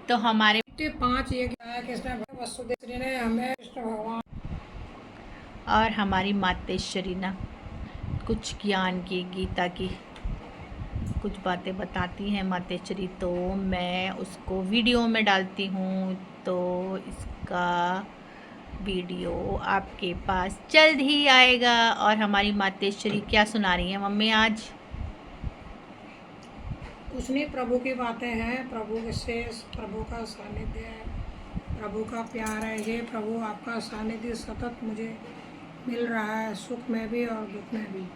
तो हमारे 5 ये क्या है, कृष्ण वसुदेव श्री ने हमें कृष्ण भगवान और हमारी मातेश्वरी ना कुछ ज्ञान की, गीता की कुछ बातें बताती हैं मातेश्वरी, तो मैं उसको वीडियो में डालती हूँ। तो इसका वीडियो आपके पास जल्द ही आएगा। और हमारी मातेश्वरी क्या सुना रही हैं मम्मी आज? कुछ नहीं, प्रभु की बातें हैं, प्रभु विशेष, प्रभु का सानिध्य है, प्रभु का प्यार है। हे प्रभु, आपका सानिध्य सतत मुझे मिल रहा है, सुख में भी और दुख में भी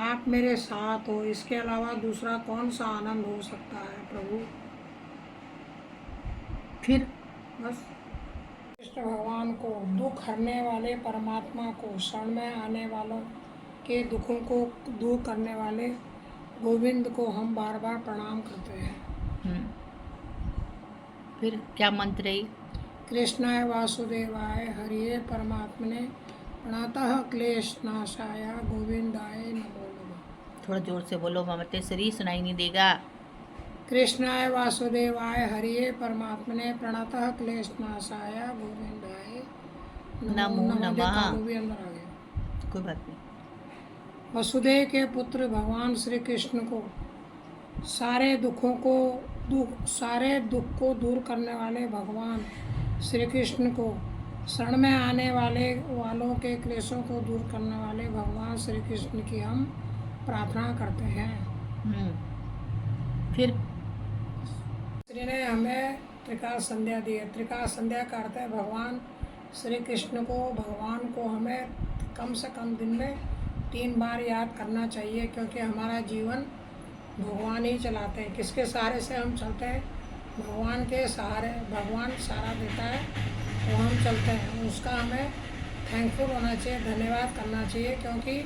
आप मेरे साथ हो। इसके अलावा दूसरा कौन सा आनंद हो सकता है प्रभु? फिर बस कृष्ण भगवान को, दुख हरने वाले परमात्मा को, शरण में आने वालों के दुखों को दूर करने वाले गोविंद को हम बार बार प्रणाम करते हैं। फिर क्या मंत्र है? कृष्णाय वासुदेवाय हरिये परमात्मने प्रणतः क्लेश नाशाय गोविंदाय नमो नमः। थोड़ा जोर से बोलो मातेश्वरी, सुनाई नहीं देगा। कृष्णाय वासुदेवाय हरिये परमात्मने प्रणतः क्लेश नाशाय गोविंदाय नमो नमः। कालू भी अंदर आ गया। कोई बात नहीं। वसुदेव के पुत्र भगवान श्री कृष्ण को सारे दुख को दूर करने वाले भगवान श्री कृष्ण को, शरण में आने वालों के क्लेशों को दूर करने वाले भगवान श्री कृष्ण की हम प्रार्थना करते हैं। फिर श्री ने हमें त्रिकाल संध्या दी है। त्रिकाल संध्या का अर्थ है भगवान श्री कृष्ण को, भगवान को हमें कम से कम दिन में 3 बार याद करना चाहिए, क्योंकि हमारा जीवन भगवान ही चलाते हैं। किसके सहारे से हम चलते हैं? भगवान के सहारे। भगवान सहारा देता है तो हम चलते हैं। उसका हमें थैंकफुल होना चाहिए, धन्यवाद करना चाहिए, क्योंकि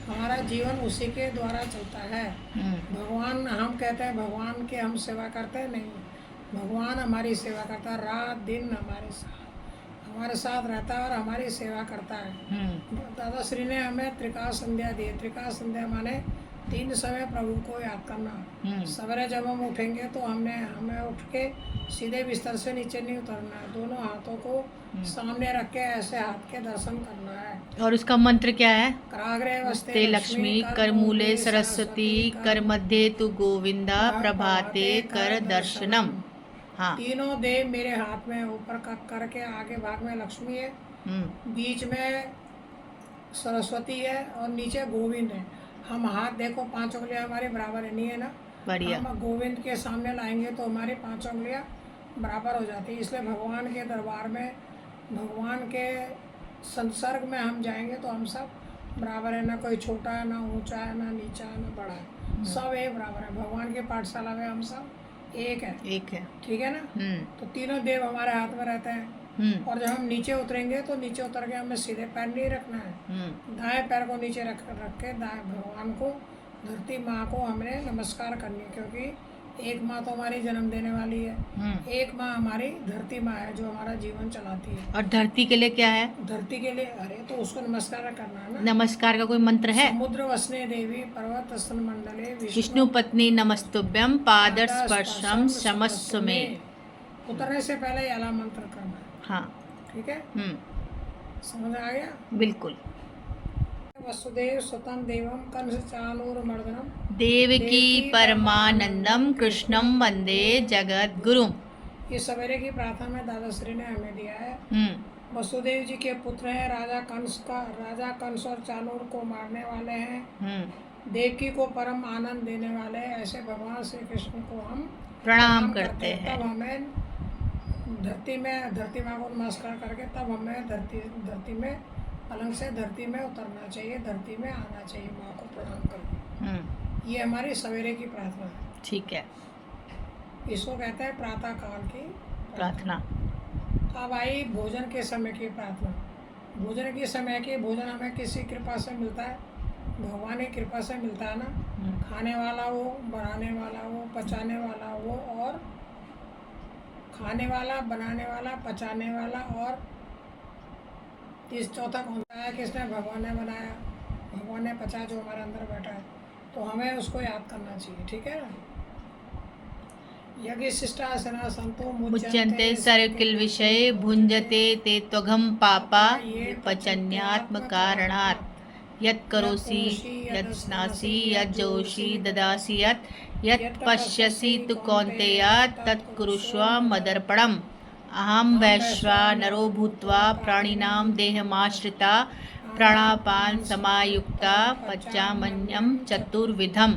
हमारा जीवन उसी के द्वारा चलता है। भगवान, हम कहते हैं भगवान की हम सेवा करते हैं, नहीं, भगवान हमारी सेवा करता है। रात दिन हमारे साथ रहता है और हमारी सेवा करता है। दादा श्री ने हमें त्रिकाल संध्या दी है। त्रिकाल संध्या माने 3 समय प्रभु को याद करना। सवेरे जब हम उठेंगे तो हमें उठ के सीधे बिस्तर से नीचे नहीं उतरना है, दोनों हाथों को सामने रख के ऐसे हाथ के दर्शन करना है। और उसका मंत्र क्या है? कराग्रे वस्ते लक्ष्मी, कर मूले सरस्वती, कर मध्य तु गोविंदा, प्रभाते कर दर्शनम। हाँ, तीनों देव मेरे हाथ में, ऊपर का करके आगे भाग में लक्ष्मी है, बीच में सरस्वती है और नीचे गोविंद है। हम हाथ देखो 5 उंगलियां हमारी बराबर है, नहीं है ना? बढ़िया। हम गोविंद के सामने लाएंगे तो हमारी 5 उंगलियां बराबर हो जाती है। इसलिए भगवान के दरबार में, भगवान के संसर्ग में हम जाएंगे तो हम सब बराबर है, ना कोई छोटा है, ना ऊंचा है, ना नीचा है, ना बड़ा है, सब एक बराबर है। भगवान के पाठशाला में हम सब एक है। ठीक है ना? तो तीनों देव हमारे हाथ में रहते हैं। और जब हम नीचे उतरेंगे तो नीचे उतर के हमें सीधे पैर नहीं रखना है, दाएं पैर को नीचे रख के दाएं भगवान को, धरती माँ को हमने नमस्कार करनी है, क्योंकि एक माँ तो हमारी जन्म देने वाली है, एक माँ हमारी धरती माँ है जो हमारा जीवन चलाती है। और धरती के लिए क्या है? धरती के लिए, अरे तो उसको नमस्कार करना है ना। नमस्कार का कोई मंत्र है? समुद्र वसने देवी पर्वत स्तन मंडले विष्णु पत्नी नमस्तुभ्यं, पाद स्पर्शम क्षमस्व में। उतरने से पहले ये वाला मंत्र करना है। हाँ, ठीक है? समझ आ गया? बिल्कुल। वसुदेव सुतं देवं कंस चाणूरमर्दनम देवकी परमानंदम कृष्णम वंदे जगत गुरुम। ये सवेरे की प्रार्थना में दादाश्री ने हमें दिया है। वसुदेव जी के पुत्र हैं, राजा कंस और चाणूर को मारने वाले हैं, देवकी को परम आनंद देने वाले हैं। ऐसे भगवान श्री कृष्ण को हम प्रणाम करते हैं। तब हमें धरती माँ को नमस्कार करके तब हमें धरती में, पलंग से धरती में उतरना चाहिए, धरती में आना चाहिए माँ को प्रणाम करके। ये हमारी सवेरे की प्रार्थना है। ठीक है, इसको कहते हैं प्रातः काल की प्रार्थना। अब आई भोजन के समय की प्रार्थना। भोजन के समय की भोजन हमें किसी कृपा से मिलता है? भगवान की कृपा से मिलता है ना। खाने वाला वो, बनाने वाला वो, पचाने वाला वो, और खाने वाला, बनाने वाला, पचाने वाला, और चौथा कौन सा है? किसने? भगवान ने बनाया, भगवान ने पचाया, जो हमारे अंदर बैठा है। तो हमें उसको याद करना चाहिए। ठीक है ना? यज्ञशिष्टासना संतो मुच्यन्ते सर्वकिल्विषये भुञ्जते ते त्वघं पापा विपचन्यात्मकारणात् यत् करोसि यत् स्नासि यत् जोषि ददासि यत् पश्यसि तु कौन्तेय तत् कुरुष्व मदर्पणम् अहं वैश्वानरो भूत्वा प्राणिनां देहमाश्रिता प्राणापान समायुक्ता पचामन्यं चतुर्विधम्।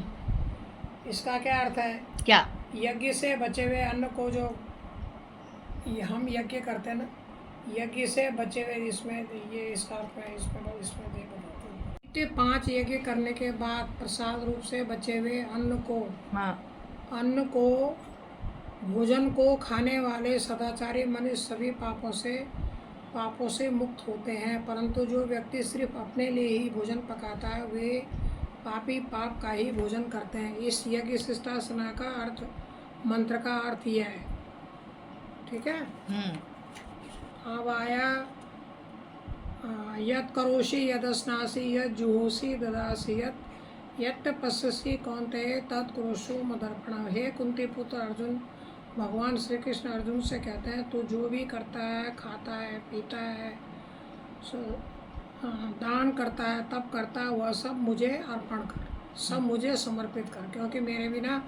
इसका क्या अर्थ है? क्या? यज्ञ से बचे हुए अन्न को जो हम यज्ञ करते हैं ना, यज्ञ से बचे हुए इसमें ये इसका अर्थ है, इसमें दे बताते हैं। 5 यज्ञ करने के बाद प्रसाद रूप से बचे हुए अन्न को भोजन को खाने वाले सदाचारी मनुष्य सभी पापों से मुक्त होते हैं, परंतु जो व्यक्ति सिर्फ अपने लिए ही भोजन पकाता है वे पापी पाप का ही भोजन करते हैं। इस यज्ञ शिष्टासना का अर्थ मंत्र का अर्थ यह है। ठीक है। अब आया यत् करोषि यद स्नासि यद जुहोषि ददासि यत् पश्यसि कौन्तेय तत् कुरुषु मदर्पणम्। हे कुंती पुत्र अर्जुन, भगवान श्री कृष्ण अर्जुन से कहते हैं तू जो भी करता है, खाता है, पीता है, दान करता है, तब करता है, वह सब मुझे अर्पण कर, सब मुझे समर्पित कर, क्योंकि मेरे बिना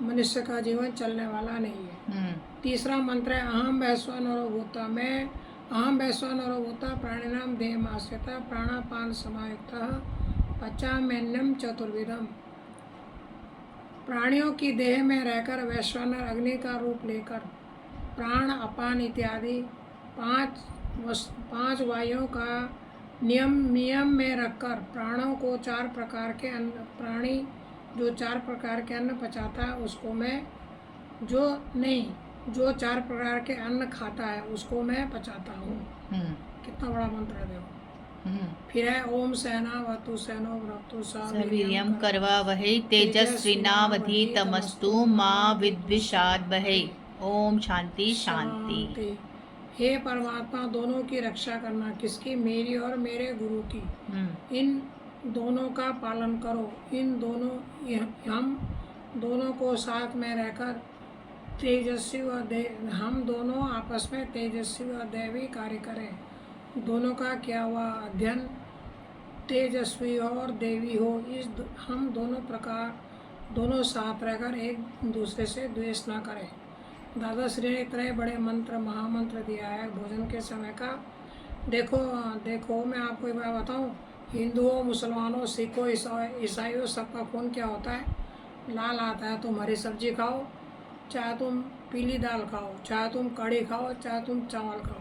मनुष्य का जीवन चलने वाला नहीं है। तीसरा मंत्र है अहम वैश्वानरो भूता, मैं अहम वैश्वानरो भूता प्राणिनाम देहमाश्रिता प्राणापान समायुक्ता पचाम्यन्नम चतुर्विधम। प्राणियों की देह में रहकर वैश्वानर अग्नि का रूप लेकर प्राण अपान इत्यादि 5 वायुओं का नियम में रखकर प्राणों को 4 प्रकार के अन्न, प्राणी जो 4 प्रकार के अन्न पचाता है उसको मैं जो 4 प्रकार के अन्न खाता है उसको मैं पचाता हूँ। कितना बड़ा मंत्र है देखो। फिर है ओम सहनावतु सहनो भुनक्तु सह वीर्यं करवावहै तेजस्विनावधीतमस्तु मा विद्विषावहै। ओम शांति शांति। हे परमात्मा, दोनों की रक्षा करना, किसकी? मेरी और मेरे गुरु की। इन दोनों का पालन करो। हम दोनों को साथ में रहकर तेजस्वी व हम दोनों आपस में तेजस्वी व दैवी कार्य करें। दोनों का किया हुआ अध्ययन तेजस्वी और देवी हो। हम दोनों साथ रहकर एक दूसरे से द्वेष ना करें। दादा श्री ने इतने बड़े महामंत्र दिया है भोजन के समय का। देखो मैं आपको एक बात बताऊँ, हिंदुओं, मुसलमानों, सिखों, ईसाइयों सबका खून क्या होता है? लाल आता है। तुम हरी सब्जी खाओ, चाहे तुम पीली दाल खाओ, चाहे तुम कढ़ी खाओ, चाहे तुम चावल खाओ,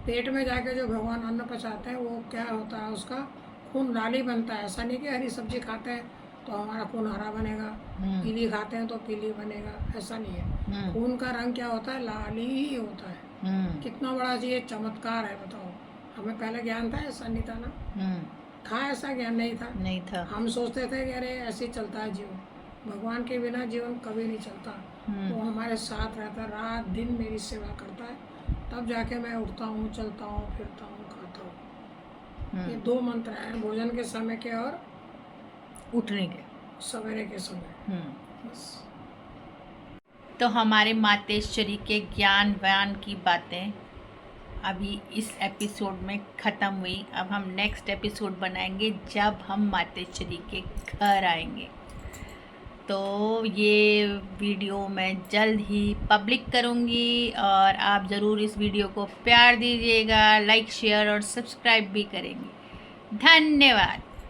पेट में जाके जो भगवान अन्न पचाते हैं वो क्या होता है? उसका खून लाल ही बनता है। ऐसा नहीं कि हरी सब्जी खाते हैं तो हमारा खून हरा बनेगा, पीली खाते हैं तो पीली बनेगा, ऐसा नहीं है। खून का रंग क्या होता है? लाल ही होता है। कितना बड़ा ये चमत्कार है बताओ। हमें पहले ज्ञान था? ऐसा नहीं था ना। था ऐसा ज्ञान? नहीं था। हम सोचते थे कि अरे ऐसे ही चलता है जीवन, भगवान के बिना जीवन कभी नहीं चलता। वो हमारे साथ रहता, रात दिन मेरी सेवा करता है, तब जाके मैं उठता हूँ, चलता हूँ, फिरता हूँ, खाता हूँ। ये 2 मंत्र हैं, भोजन के समय के और उठने के सवेरे के समय। बस। तो हमारे मातेश्वरी के ज्ञान व्यान की बातें अभी इस एपिसोड में ख़त्म हुई। अब हम नेक्स्ट एपिसोड बनाएंगे जब हम मातेश्वरी के घर आएंगे। तो ये वीडियो मैं जल्द ही पब्लिक करूँगी और आप ज़रूर इस वीडियो को प्यार दीजिएगा, लाइक शेयर और सब्सक्राइब भी करेंगे। धन्यवाद।